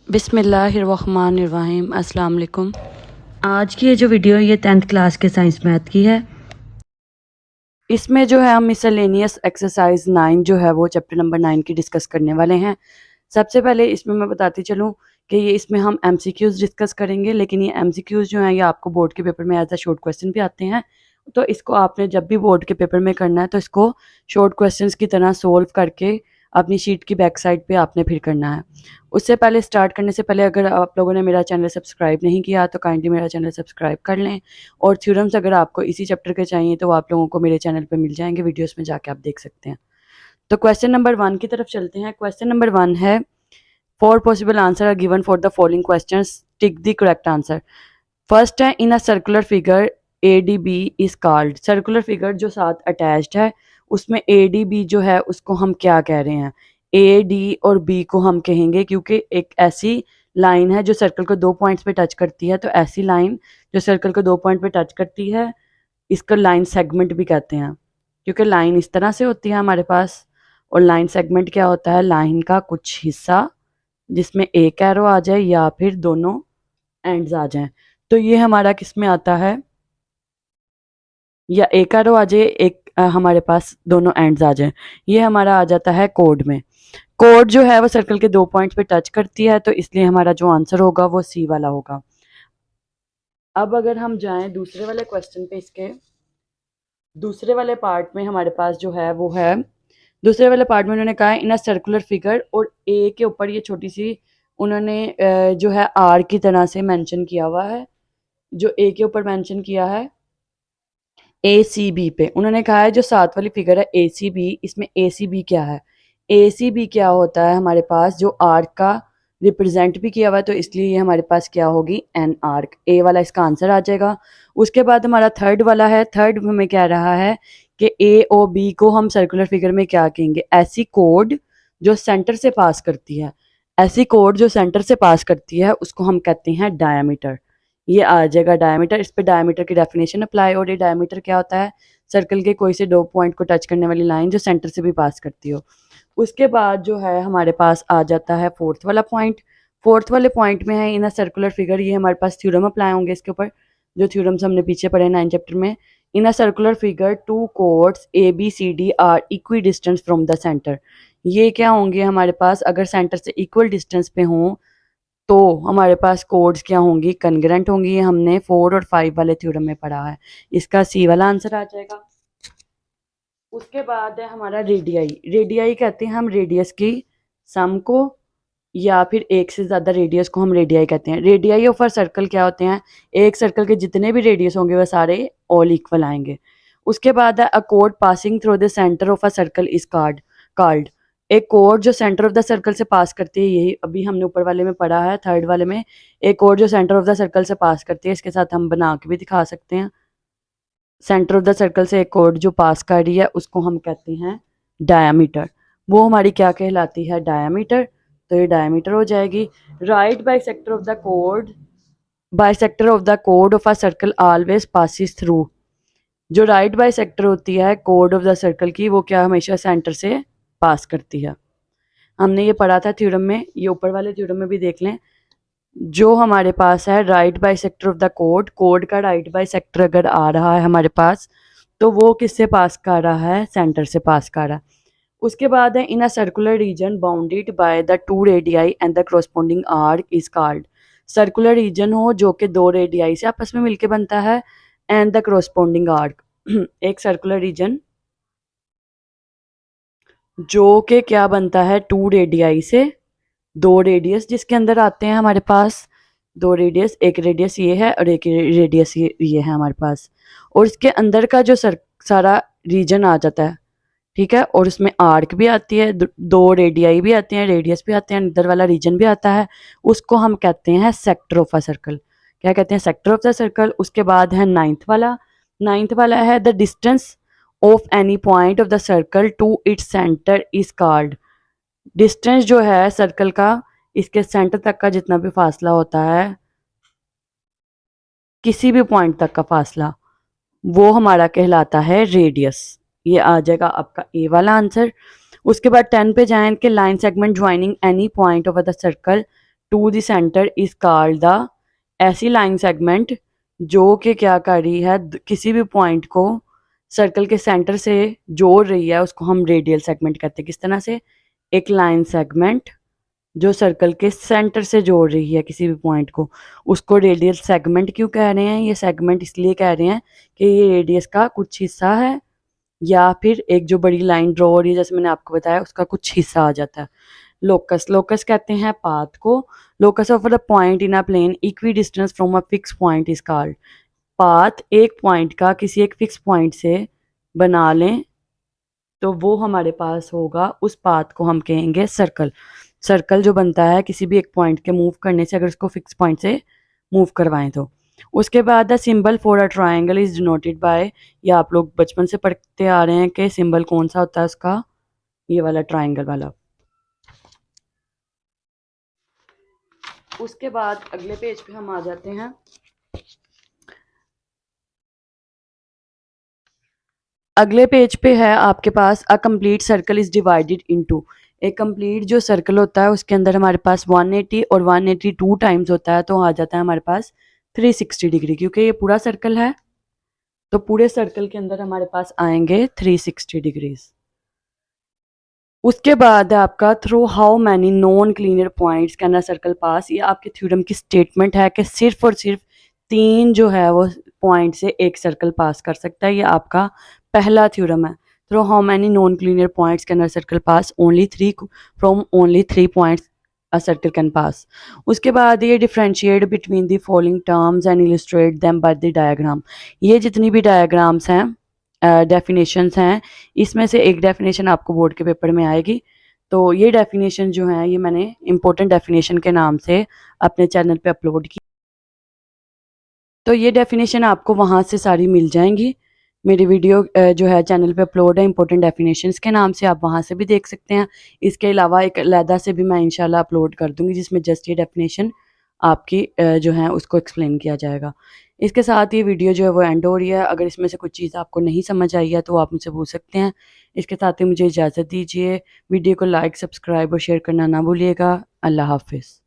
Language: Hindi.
बिस्मिल्लाहिर्रहमानिर्रहीम। अस्सलाम वालेकुम। आज की ये जो वीडियो है ये 10th क्लास के साइंस मैथ की है। इसमें जो है हम मिसलेनियस एक्सरसाइज 9 जो है वो चैप्टर नंबर 9 की डिस्कस करने वाले हैं। सबसे पहले इसमें मैं बताती चलूँ कि ये इसमें हम एमसीक्यूज़ डिस्कस करेंगे, लेकिन ये एमसीक्यूज़ जो हैं ये आपको बोर्ड के पेपर में एज अ शॉर्ट क्वेश्चन भी आते हैं। तो इसको आपने जब भी बोर्ड के पेपर में करना है तो इसको शॉर्ट क्वेश्चंस की तरह सोल्व करके अपनी शीट की बैक साइड पे आपने फिर करना है। उससे पहले स्टार्ट करने से पहले अगर आप लोगों ने मेरा चैनल सब्सक्राइब नहीं किया तो काइंडली मेरा चैनल सब्सक्राइब कर लें, और थ्योरम्स अगर आपको इसी चैप्टर के चाहिए तो आप लोगों को मेरे चैनल पे मिल जाएंगे, वीडियोस में जाके आप देख सकते हैं। तो क्वेश्चन नंबर 1 की तरफ चलते हैं। क्वेश्चन नंबर 1 है, 4 possible answer are given for the following questions, tick the correct answer. First है, in a circular figure A D B is called. Circular figure जो साथ अटैच्ड है उसमें ए डी बी जो है उसको हम क्या कह रहे हैं? ए डी और बी को हम कहेंगे, क्योंकि एक ऐसी लाइन है जो सर्कल को 2 पॉइंट्स पे टच करती है, तो ऐसी लाइन जो सर्कल को 2 पॉइंट पे टच करती है इसका लाइन सेगमेंट भी कहते हैं, क्योंकि लाइन इस तरह से होती है हमारे पास। और लाइन सेगमेंट क्या होता है? लाइन का कुछ हिस्सा जिसमें एक एरो आ जाए या फिर दोनों एंड्स आ जाएं। तो ये हमारा किस में आता है? या एक एरो आ जाए, एक हमारे पास दोनों एंड्स आ जाएं, ये हमारा आ जाता है कोड में। कोड जो है वो सर्कल के 2 पॉइंट्स पे टच करती है, तो इसलिए हमारा जो आंसर होगा वो सी वाला होगा। अब अगर हम जाएं दूसरे वाले क्वेश्चन पे, इसके दूसरे वाले पार्ट में हमारे पास जो है वो है, दूसरे वाले पार्ट में उन्होंने कहा है इन अ सर्कुलर फिगर, और ए के ऊपर ये छोटी सी उन्होंने जो है आर की तरह से मेंशन किया हुआ है। जो ए के ऊपर मेंशन किया है ए सी बी पे, उन्होंने कहा है जो सात वाली फिगर है ए सी बी, इसमें ए सी बी क्या है? ए सी बी क्या होता है हमारे पास? जो आर्क का रिप्रेजेंट भी किया हुआ है, तो इसलिए ये हमारे पास क्या होगी? An arc. ए वाला इसका आंसर आ जाएगा। उसके बाद हमारा थर्ड वाला है। थर्ड हमें कह रहा है कि ए ओ बी को हम सर्कुलर फिगर में क्या कहेंगे? ऐसी कोड जो सेंटर से पास करती है, ऐसी कोड जो सेंटर से पास करती है उसको हम कहते हैं डायमीटर। ये आ जाएगा डायमीटर। इस पे डायमीटर की डेफिनेशन अप्लाई। और ये डायमीटर क्या होता है? सर्कल के कोई से 2 पॉइंट को टच करने वाली लाइन जो सेंटर से भी पास करती हो। उसके बाद जो है हमारे पास आ जाता है फोर्थ वाला पॉइंट। फोर्थ वाले पॉइंट में है इन अ सर्कुलर फिगर, ये हमारे पास थ्योरम अप्लाई होंगे इसके ऊपर, जो थ्योरम्स हमने पीछे पढ़े 9 चैप्टर में। In a circular figure 2 chords A B C D are equi distance from the centre. ये क्या होंगे हमारे पास? अगर सेंटर से इक्वल डिस्टेंस पे हों तो हमारे पास कोड्स क्या होंगी? कन्ग्रेंट होंगी। ये हमने 4 और 5 वाले थ्योरम में पढ़ा है। इसका सी वाला आंसर आ जाएगा। उसके बाद है हमारा रेडियाई। रेडियाई कहते हैं हम रेडियस की सम को, या फिर एक से ज़्यादा रेडियस को हम रेडियाई कहते हैं। रेडियाई ऑफ अ सर्कल क्या होते हैं? एक सर्कल के जितने भी रेडियस होंगे वह सारे ऑल इक्वल आएंगे। उसके बाद है a code passing through the centre of a circle is called. एक कोड जो सेंटर ऑफ द सर्कल से पास करती है, यही अभी हमने ऊपर वाले में पढ़ा है थर्ड वाले में। एक कोड जो सेंटर ऑफ द सर्कल से पास करती है, इसके साथ हम बना के भी दिखा सकते हैं। सेंटर ऑफ द सर्कल से एक कोड जो पास कर रही है उसको हम कहते हैं डायामीटर। वो हमारी क्या कहलाती है? डायामीटर। तो ये डायामीटर हो जाएगी। Right by sector of the code, by sector of the code of a circle always passes through. जो राइट बाई सेक्टर होती है कोड ऑफ द सर्कल की, वो क्या हमेशा सेंटर से पास करती है। हमने ये पढ़ा था थ्योरम में, ये ऊपर वाले थ्योरम में भी देख लें। जो हमारे पास है right by sector of the code, code का राइट बाई सेक्टर अगर आ रहा है हमारे पास, तो वो किससे पास कर रहा है? सेंटर से पास कर रहा है। उसके बाद है in a circular region bounded by the 2 radii and the corresponding arc is called. Circular region हो जो कि 2 रेडियाई से आपस में मिलके बनता है, एंड द कॉरस्पॉन्डिंग आर्क। एक सर्कुलर रीजन जो कि क्या बनता है? 2 रेडियाई से, 2 रेडियस जिसके अंदर आते हैं हमारे पास, 2 रेडियस, एक रेडियस ये है और एक रेडियस ये है हमारे पास। और इसके अंदर का जो सारा रीजन आ जाता है, ठीक है। और उसमें आर्क भी आती है, 2 रेडियाई भी आते हैं, रेडियस भी आते हैं, अंदर वाला रीजन भी आता है। उसको हम कहते हैं सेक्टर ऑफ अ सर्कल। क्या कहते हैं? Sector of the circle. उसके बाद है नाइन्थ वाला। नाइन्थ वाला है the distance of any point of the circle to its centre is called. Distance जो है सर्कल का, इसके सेंटर तक का जितना भी फासला होता है, किसी भी पॉइंट तक का फासला, वो हमारा कहलाता है रेडियस। ये आ जाएगा आपका ए वाला आंसर। उसके बाद 10 पे जाएं कि line segment joining any point of the circle to the centre is called the, ऐसी लाइन सेगमेंट जो कि क्या कर रही है, किसी भी पॉइंट को सर्कल के सेंटर से जोड़ रही है, उसको हम रेडियल सेगमेंट कहते हैं। किस तरह से? एक लाइन सेगमेंट जो सर्कल के सेंटर से जोड़ रही है किसी भी पॉइंट को, उसको रेडियल सेगमेंट क्यों कह रहे हैं? ये सेगमेंट इसलिए कह रहे हैं कि ये रेडियस का कुछ हिस्सा है, या फिर एक जो बड़ी लाइन ड्रॉ हो रही है जैसे मैंने आपको बताया, उसका कुछ हिस्सा आ जाता है। लोकस, लोकस कहते हैं पाथ को। Locus of the point in a plane equi distance from a fix point is called. Path एक पॉइंट का किसी एक फिक्स पॉइंट से बना लें तो वो हमारे पास होगा, उस पाथ को हम कहेंगे सर्कल। सर्कल जो बनता है किसी भी एक पॉइंट के मूव करने से, अगर उसको फिक्स पॉइंट से मूव करवाएं तो। उसके बाद the symbol for a triangle is denoted by, या आप लोग बचपन से पढ़ते आ रहे हैं कि सिंबल कौन सा होता है उसका, ये वाला ट्राइंगल वाला। उसके बाद अगले पेज पे हम आ जाते हैं। अगले पेज पे है आपके पास a complete circle is divided into. एक कंप्लीट जो सर्कल होता है उसके अंदर हमारे पास 180 और 182 टाइम्स होता है, तो आ जाता है हमारे पास 360 डिग्री। क्योंकि ये पूरा सर्कल है तो पूरे सर्कल के अंदर हमारे पास आएंगे 360 डिग्रीज। उसके बाद है आपका through how many non cleaner points can a circle पास। ये आपके थ्योरम की स्टेटमेंट है कि सिर्फ और सिर्फ 3 जो है वो पॉइंट से एक सर्कल पास कर सकता है। ये आपका पहला थ्योरम है। Through how many non cleaner points can a circle pass, only 3 from only 3 points a circle can pass. उसके बाद ये differentiate between the following terms and illustrate them by the diagram. ये जितनी भी डायग्राम्स हैं, डेफिनेशंस हैं, इसमें से एक डेफिनेशन आपको बोर्ड के पेपर में आएगी। तो ये डेफिनेशन जो है ये मैंने इम्पोर्टेंट डेफिनेशन के नाम से अपने चैनल पे अपलोड की, तो ये डेफिनेशन आपको वहाँ से सारी मिल जाएंगी। मेरी वीडियो जो है चैनल पे अपलोड है इम्पोर्टेंट डेफिनेशंस के नाम से, आप वहाँ से भी देख सकते हैं। इसके अलावा एक अलहदा से भी मैं इंशाल्लाह अपलोड कर दूँगी जिसमें जस्ट ये डेफिनेशन आपकी जो है उसको एक्सप्लेन किया जाएगा। इसके साथ ये वीडियो जो है वो एंड हो रही है। अगर इसमें से कुछ चीज़ आपको नहीं समझ आई है तो आप मुझसे पूछ सकते हैं। इसके साथ ही मुझे इजाज़त दीजिए। वीडियो को लाइक, सब्सक्राइब और शेयर करना ना भूलिएगा। अल्लाह हाफ़िज़।